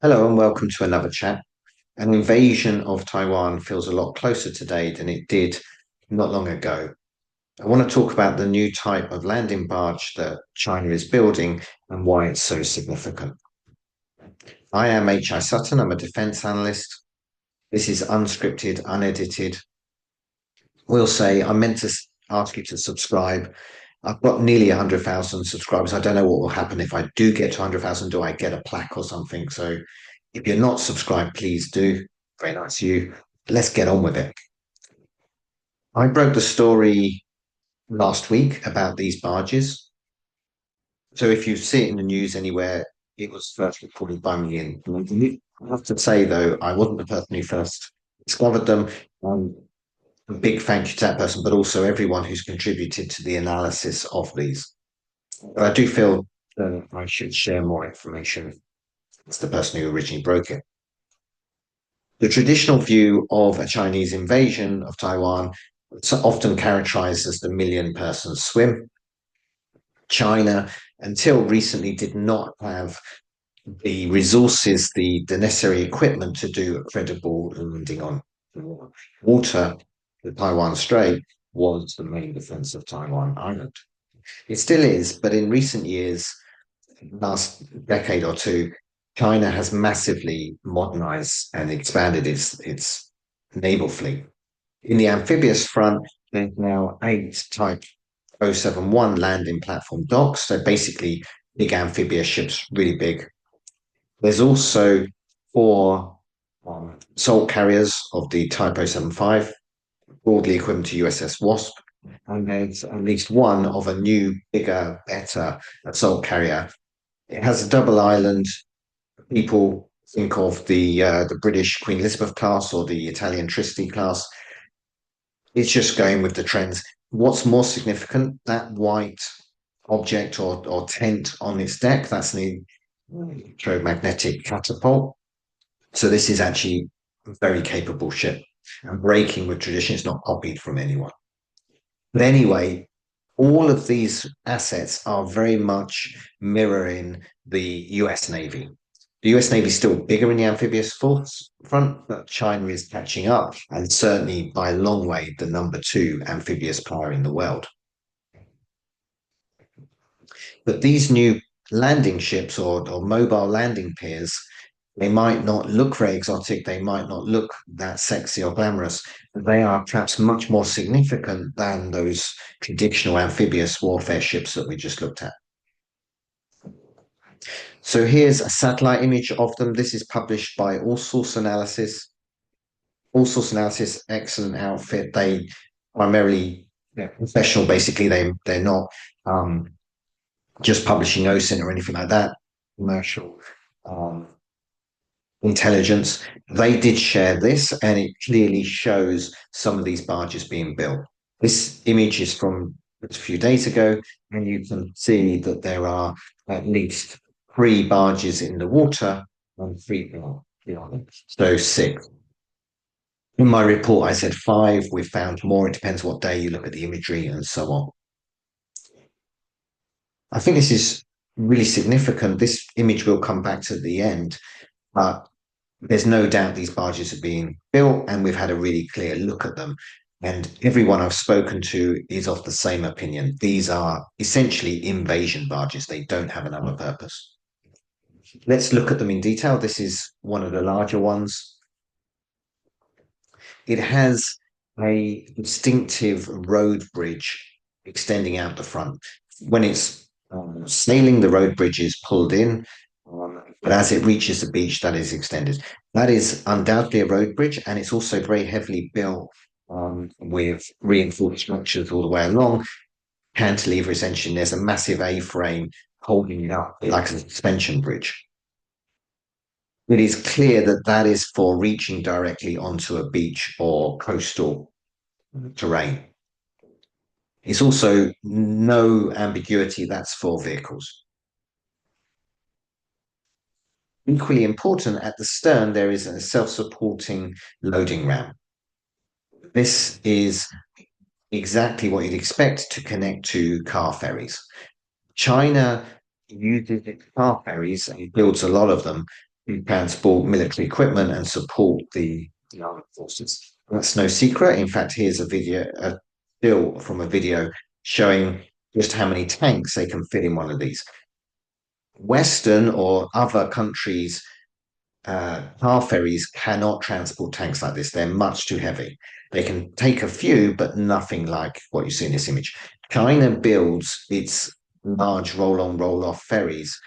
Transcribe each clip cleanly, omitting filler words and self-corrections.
Hello and welcome to another chat. An invasion of Taiwan feels a lot closer today than it did not long ago. I want to talk about the new type of landing barge that China is building and why it's so significant. I am H.I. Sutton. I'm a defense analyst. This is unscripted, unedited. We'll say I meant to ask you to subscribe. I've got nearly 100,000 subscribers. I don't know what will happen if I do get to 100,000. Do I get a plaque or something? So if you're not subscribed, please do. Very nice of you. Let's get on with it. I broke the story last week about these barges. So if you see it in the news anywhere, it was first reported by me in London. I have to say, though, I wasn't the person who first discovered them. A big thank you to that person, but also everyone who's contributed to the analysis of these. But I do feel that I should share more information as the person who originally broke it. The traditional view of a Chinese invasion of Taiwan is often characterized as the million person swim. China, until recently, did not have the resources, the necessary equipment to do a credible landing on water. The Taiwan Strait was the main defense of Taiwan Island. It still is, but in recent years, last decade or two, China has massively modernized and expanded its naval fleet. In the amphibious front, there's now 8 Type 071 landing platform docks. So basically, big amphibious ships, really big. There's also 4 salt carriers of the Type 075, broadly equivalent to USS Wasp. And there's at least one of a new, bigger, better assault carrier. It has a double island. People think of the British Queen Elizabeth class or the Italian Triste class. It's just going with the trends. What's more significant, that white object or tent on its deck, that's an electromagnetic catapult. So this is actually a very capable ship and breaking with tradition. It's not copied from anyone. But anyway, all of these assets are very much mirroring the US Navy. The US Navy is still bigger in the amphibious force front, but China is catching up, and certainly by a long way, the number 2 amphibious power in the world. But these new landing ships or mobile landing piers, they might not look very exotic, they might not look that sexy or glamorous, but they are perhaps much more significant than those traditional amphibious warfare ships that we just looked at. So here's a satellite image of them. This is published by All Source Analysis. All Source Analysis, excellent outfit. They primarily professional, basically. They're not just publishing OSINT or anything like that. Commercial intelligence. They did share this, and it clearly shows some of these barges being built. This image is from a few days ago, and you can see that there are at least 3 barges in the water and 3 beyond. So 6. In my report, I said 5. We've found more. It depends what day you look at the imagery and so on. I think this is really significant. This image will come back to the end, but there's no doubt these barges are being built, and we've had a really clear look at them. And everyone I've spoken to is of the same opinion. These are essentially invasion barges. They don't have another purpose. Let's look at them in detail. This is one of the larger ones. It has a distinctive road bridge extending out the front. When it's sailing, the road bridge is pulled in, but as it reaches the beach, that is extended. That is undoubtedly a road bridge, and it's also very heavily built with reinforced structures all the way along. Cantilever essentially, and there's a massive A-frame holding it up like a suspension bridge. It is clear that that is for reaching directly onto a beach or coastal terrain. It's also no ambiguity that's for vehicles. Equally important, at the stern, there is a self-supporting loading ramp. This is exactly what you'd expect to connect to car ferries. China uses its car ferries and builds a lot of them to transport military equipment and support the armed forces. That's no secret. In fact, here's a still from a video showing just how many tanks they can fit in one of these. Western or other countries' car ferries cannot transport tanks like this. They're much too heavy. They can take a few, but nothing like what you see in this image. China builds its large roll-on, roll-off ferries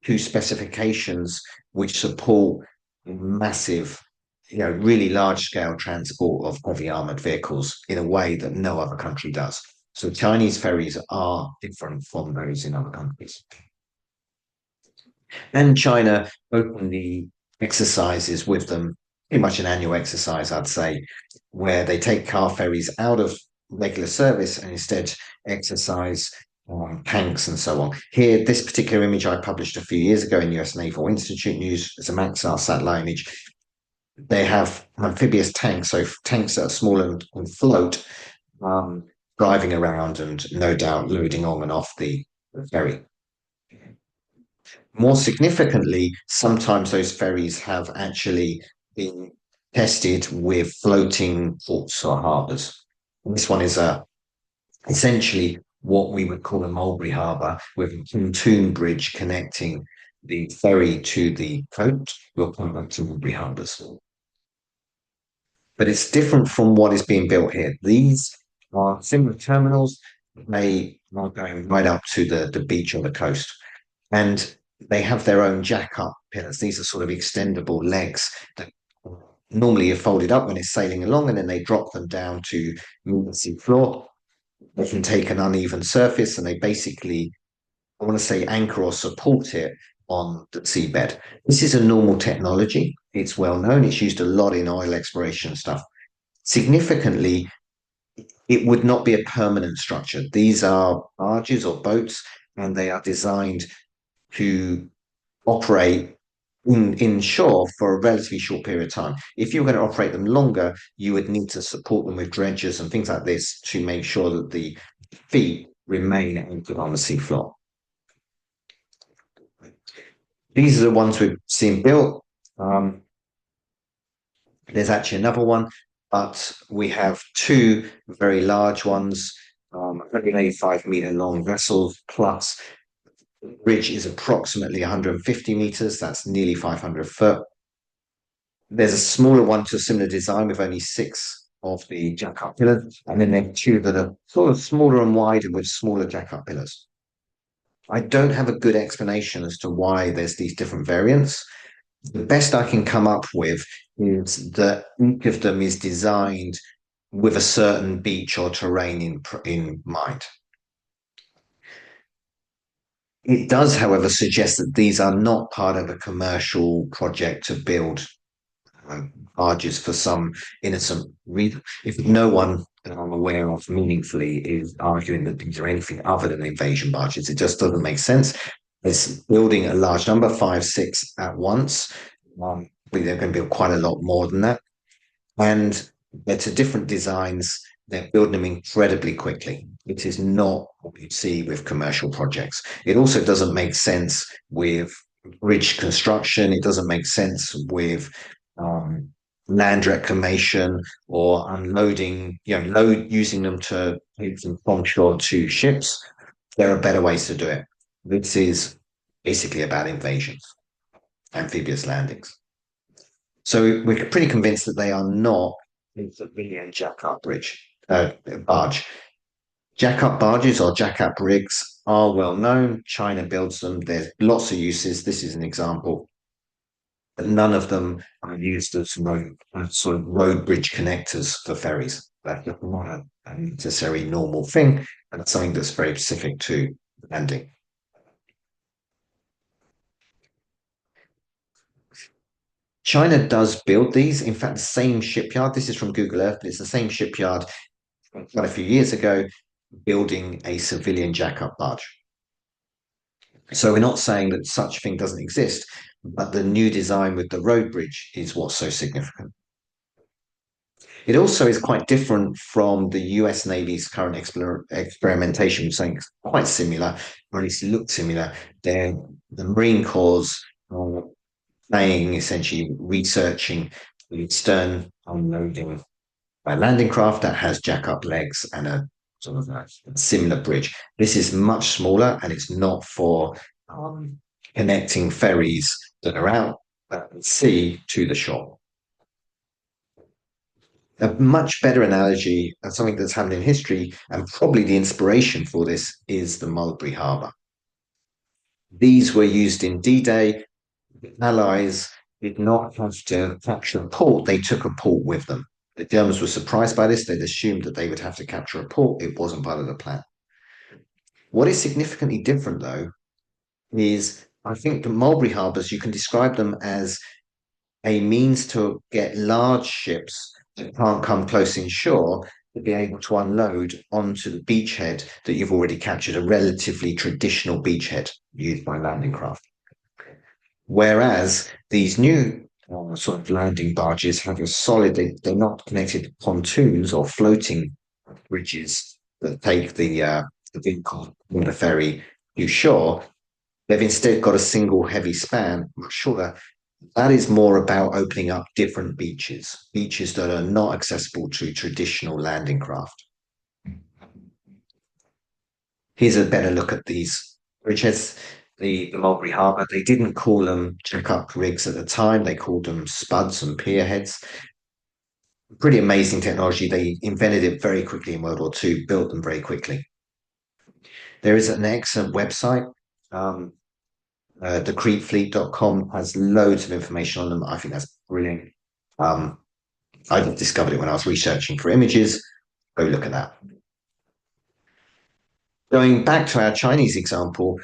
to specifications which support massive, really large-scale transport of heavy armored vehicles in a way that no other country does. So Chinese ferries are different from those in other countries. And China openly exercises with them, pretty much an annual exercise, I'd say, where they take car ferries out of regular service and instead exercise on tanks and so on. Here, this particular image I published a few years ago in US Naval Institute News as a Maxar satellite image. They have amphibious tanks, so tanks that are small and float, um, driving around and no doubt loading on and off the ferry. More significantly, sometimes those ferries have actually been tested with floating ports or harbours. This one is essentially what we would call a Mulberry Harbour with a pontoon bridge connecting the ferry to the coast. We'll come back to Mulberry Harbours. But it's different from what is being built here. These are similar terminals. They are going right up to the beach or the coast. And they have their own jack-up pillars. These are sort of extendable legs that normally are folded up when it's sailing along, and then they drop them down to the sea floor. They can take an uneven surface, and they basically, I want to say, anchor or support it on the seabed. This is a normal technology. It's well known. It's used a lot in oil exploration stuff. Significantly, it would not be a permanent structure. These are barges or boats, and they are designed to operate in shore for a relatively short period of time. If you're going to operate them longer, you would need to support them with dredgers and things like this to make sure that the feet remain anchored on the seafloor. These are the ones we've seen built. There's actually another one, but we have two very large ones, 185-meter long vessels, plus the bridge is approximately 150 meters. That's nearly 500 foot. There's a smaller one to a similar design with only 6 of the jack-up pillars, and then there are two that are sort of smaller and wider with smaller jack-up pillars. I don't have a good explanation as to why there's these different variants. The best I can come up with is that each of them is designed with a certain beach or terrain in mind. It does, however, suggest that these are not part of a commercial project to build barges for some innocent reason. If no one that I'm aware of meaningfully is arguing that these are anything other than invasion barges, it just doesn't make sense. It's building a large number, 5, 6 at once. They're going to build quite a lot more than that. And they're to different designs. They're building them incredibly quickly. It is not what you see with commercial projects. It also doesn't make sense with bridge construction. It doesn't make sense with land reclamation or unloading, using them to take them from shore to ships. There are better ways to do it. This is basically about invasions, amphibious landings. So we're pretty convinced that they are not a civilian jack-up barge. Jack-up barges or jack-up rigs are well known. China builds them. There's lots of uses. This is an example. But none of them are used as sort of road bridge connectors for ferries. That's not a necessary normal thing, and it's something that's very specific to landing. China does build these. In fact, the same shipyard, this is from Google Earth, but it's the same shipyard quite a few years ago building a civilian jack-up barge. So we're not saying that such a thing doesn't exist, but the new design with the road bridge is what's so significant. It also is quite different from the US Navy's current experimentation, saying quite similar, or at least looked similar. The Marine Corps playing, essentially researching the stern unloading by a landing craft that has jack-up legs and a sort of a similar bridge. This is much smaller and it's not for um, connecting ferries that are out at sea to the shore. A much better analogy, and something that's happened in history, and probably the inspiration for this, is the Mulberry Harbour. These were used in D-Day. The Allies did not have to capture a port, they took a port with them. The Germans were surprised by this. They'd assumed that they would have to capture a port. It wasn't part of the plan. What is significantly different, though, is I think the Mulberry Harbours, you can describe them as a means to get large ships that can't come close inshore to be able to unload onto the beachhead that you've already captured, a relatively traditional beachhead used by landing craft. Whereas these new sort of landing barges have a solid, they're not connected to pontoons or floating bridges that take the vehicle from the ferry to shore. They've instead got a single heavy span, much shorter. That is more about opening up different beaches, beaches that are not accessible to traditional landing craft. Here's a better look at these bridgeheads. The Mulberry Harbour, they didn't call them jack-up rigs at the time, they called them spuds and pierheads. Pretty amazing technology. They invented it very quickly in World War II, built them very quickly. There is an excellent website. Um, decreepfleet.com has loads of information on them. I think that's brilliant. Um, I discovered it when I was researching for images. Go look at that. Going back to our Chinese example,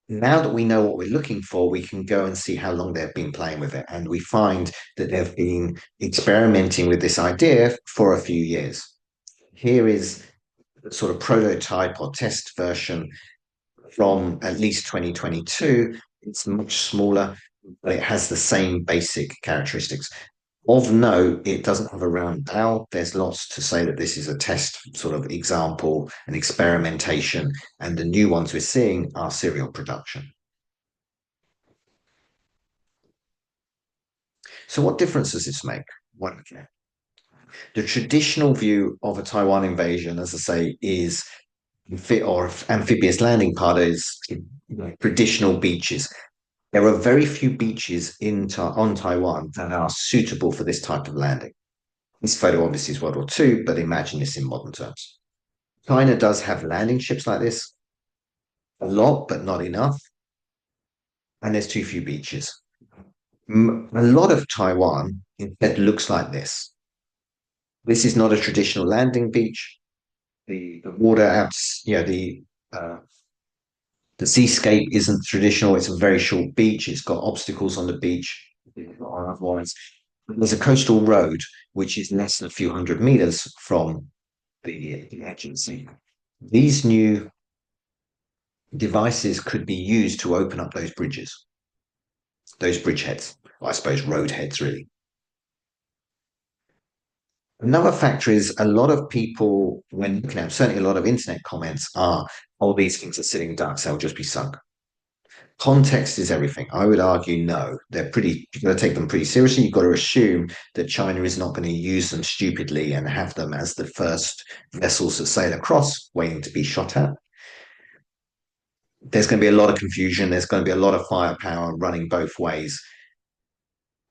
now that we know what we're looking for, we can go and see how long they've been playing with it. And we find that they've been experimenting with this idea for a few years. Here is the sort of prototype or test version from at least 2022. It's much smaller, but it has the same basic characteristics. Of note, it doesn't have a round bow. There's lots to say that this is a test sort of example, an experimentation, and the new ones we're seeing are serial production. So what difference does this make? One, the traditional view of a Taiwan invasion, as I say, is or amphibious landing parties, traditional beaches. There are very few beaches on Taiwan that are suitable for this type of landing. This photo obviously is World War II, but imagine this in modern terms. China does have landing ships like this, a lot, but not enough. And there's too few beaches. A lot of Taiwan instead looks like this. This is not a traditional landing beach. The water out, the seascape isn't traditional. It's a very short beach. It's got obstacles on the beach. Otherwise, there's a coastal road which is less than a few hundred meters from the agency. These new devices could be used to open up those bridges, those bridgeheads, or I suppose roadheads, really. Another factor is a lot of people, when looking at certainly a lot of internet comments, are, oh, these things are sitting ducks, they'll just be sunk. Context is everything. I would argue no. You've got to take them pretty seriously. You've got to assume that China is not going to use them stupidly and have them as the first vessels that sail across, waiting to be shot at. There's going to be a lot of confusion. There's going to be a lot of firepower running both ways.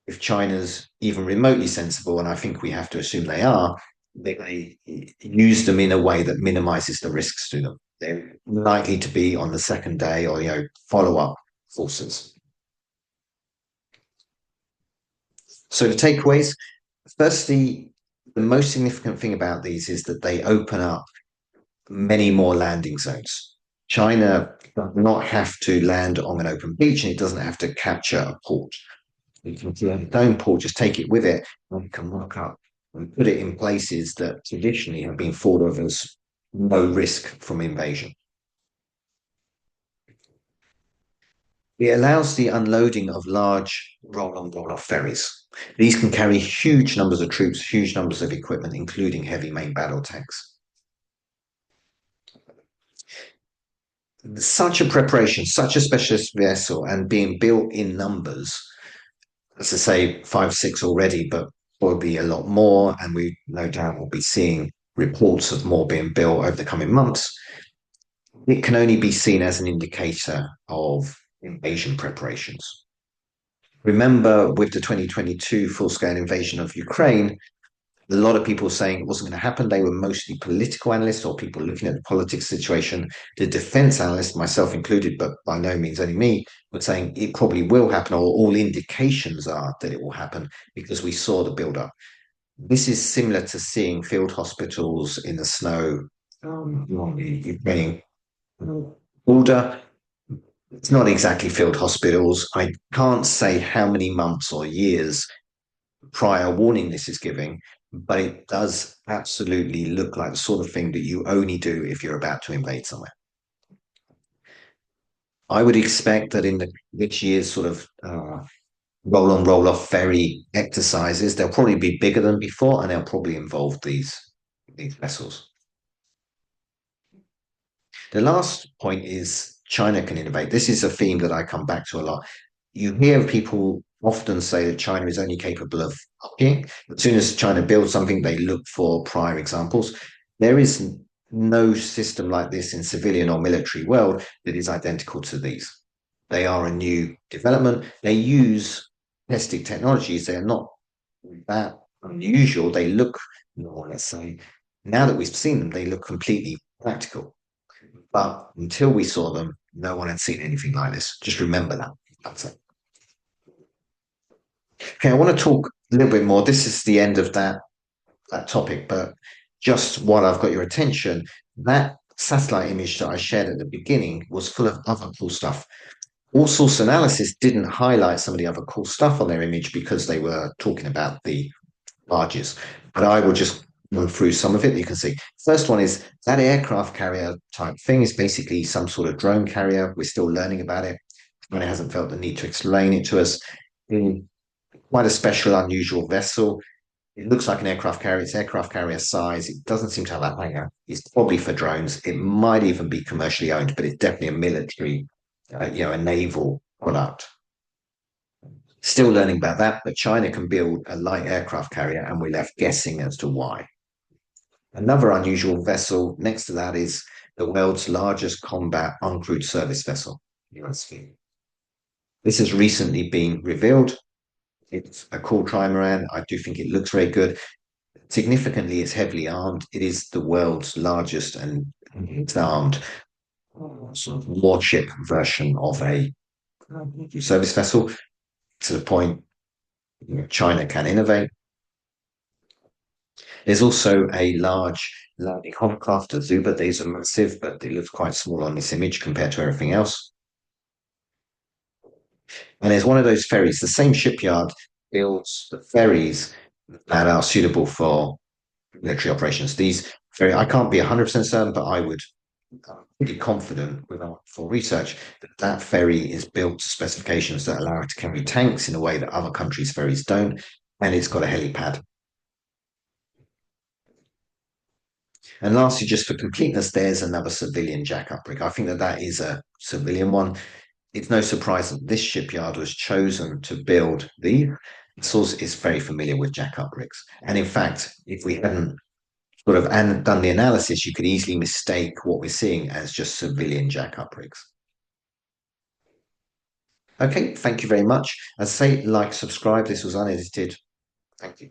If China's even remotely sensible, and I think we have to assume they are, they use them in a way that minimizes the risks to them. They're likely to be on the second day or follow-up forces. So the takeaways, firstly, the most significant thing about these is that they open up many more landing zones. China does not have to land on an open beach and it doesn't have to capture a port. You can see its own port, just take it with it, and you can rock up and put it in places that traditionally have been thought of as low risk from invasion. It allows the unloading of large roll-on, roll-off ferries. These can carry huge numbers of troops, huge numbers of equipment, including heavy main battle tanks. Such a preparation, such a specialist vessel, and being built in numbers as I say, five, six already, but will be a lot more. And we no doubt will be seeing reports of more being built over the coming months. It can only be seen as an indicator of invasion preparations. Remember, with the 2022 full scale invasion of Ukraine, a lot of people saying it wasn't going to happen. They were mostly political analysts or people looking at the politics situation. The defense analysts, myself included, but by no means only me, were saying it probably will happen, or all indications are that it will happen because we saw the build up. This is similar to seeing field hospitals in the snow along the Ukrainian border. It's not exactly field hospitals. I can't say how many months or years prior warning this is giving, but it does absolutely look like the sort of thing that you only do if you're about to invade somewhere. I would expect that in this year's sort of roll on, roll off ferry exercises, they'll probably be bigger than before and they'll probably involve these vessels. The last point is China can innovate. This is a theme that I come back to a lot. You hear people often say that China is only capable of copying. As soon as China builds something, they look for prior examples. There is no system like this in civilian or military world that is identical to these. They are a new development. They use domestic technologies. They are not that unusual. They look, let's say, now that we've seen them, they look completely practical. But until we saw them, no one had seen anything like this. Just remember that. That's it. Okay, I want to talk a little bit more. This is the end of that topic, but just while I've got your attention, that satellite image that I shared at the beginning was full of other cool stuff. All source analysis didn't highlight some of the other cool stuff on their image because they were talking about the barges. But I will just run through some of it. You can see. First one is that aircraft carrier type thing is basically some sort of drone carrier. We're still learning about it. And it hasn't felt the need to explain it to us. Quite a special, unusual vessel. It looks like an aircraft carrier. It's aircraft carrier size. It doesn't seem to have that hangar. It's probably for drones. It might even be commercially owned, but it's definitely a military, a naval product. Still learning about that, but China can build a light aircraft carrier, and we're left guessing as to why. Another unusual vessel next to that is the world's largest combat uncrewed service vessel, USV. This has recently been revealed. It's a cool trimaran. I do think it looks very good. Significantly, it's heavily armed. It is the world's largest and it's armed sort of warship version of a service vessel to the point China can innovate. There's also a large landing hovercraft, a Zuba. These are massive, but they look quite small on this image compared to everything else. And there's one of those ferries. The same shipyard builds the ferries that are suitable for military operations. These ferry, I can't be 100% certain, but I would pretty confident without full research that that ferry is built to specifications that allow it to carry tanks in a way that other countries' ferries don't, and it's got a helipad. And lastly, just for completeness, there's another civilian jack-up rig. I think that is a civilian one. It's no surprise that this shipyard was chosen to build the source is very familiar with jack-up rigs. And in fact, if we hadn't sort of done the analysis, you could easily mistake what we're seeing as just civilian jack-up rigs. Okay, thank you very much. As I say, like, subscribe. This was unedited. Thank you.